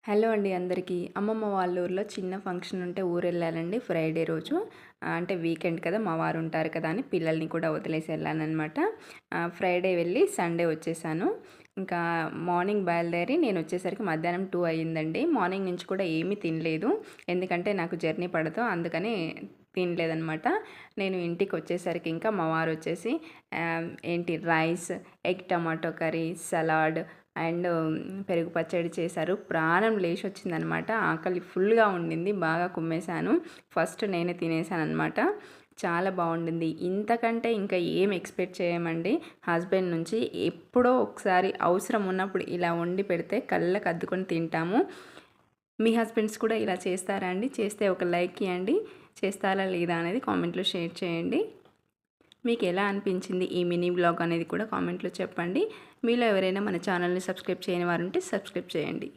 Hello అండి అందరికీ. అమ్మమ్మ వాళ్ళ ఊర్లో చిన్న ఫంక్షన్ ఉంటే ఊరెళ్ళానండి ఫ్రైడే రోజు. అంటే వీకెండ్ కదా! మా వారు ఉంటారు కదా అని పిల్లల్ని కూడా వదిలేసి వెళ్ళాననమాట. ఫ్రైడే వెళ్ళి సండే వచ్చేసాను. ఇంకా మార్నింగ్ బయలుదేరి నేనొచ్చేసరికి మధ్యాహ్నం 2 అయ్యిందండి. మార్నింగ్ నుంచి కూడా ఏమీ తినలేదు. ఎందుకంటే నాకు జర్నీ పడదు. అందుకని తినలేదనమాట. నేను ఇంటికొచ్చేసరికి ఇంకా మా వారొచ్చేసి rice, egg tomato curry, salad and పెరుగు పచ్చడి చేశారు. ప్రాణం లేచొచ్చిందనమాట. ఆకలి ఫుల్‌గా ఉండింది. బాగా కుమ్మేశాను. ఫస్ట్ నేనే తినేసాననమాట. చాలా బావుండింది. ఇంతకంటే ఇంకా ఏం ఎక్స్‌పెక్ట్ చేయమండి హస్బెండ్ నుంచి. ఎప్పుడో ఒకసారి అవసరం ఉన్నప్పుడు ఇలా వండి పెడితే కళ్ళకి అద్దుకొని తింటాము. మీ హస్బెండ్స్ కూడా ఇలా చేస్తారా అండి? చేస్తే ఒక లైక్ ఇయ్యండి. చేస్తారా లేదా అనేది కామెంట్‌లో షేర్ చేయండి. మీకు ఎలా అనిపించింది ఈ మినీ వ్లాగ్ అనేది కూడా కామెంట్‌లో చెప్పండి. మీలో ఎవరైనా మన ఛానల్‌ని సబ్స్క్రైబ్ చేయని వారుంటే సబ్స్క్రైబ్ చేయండి.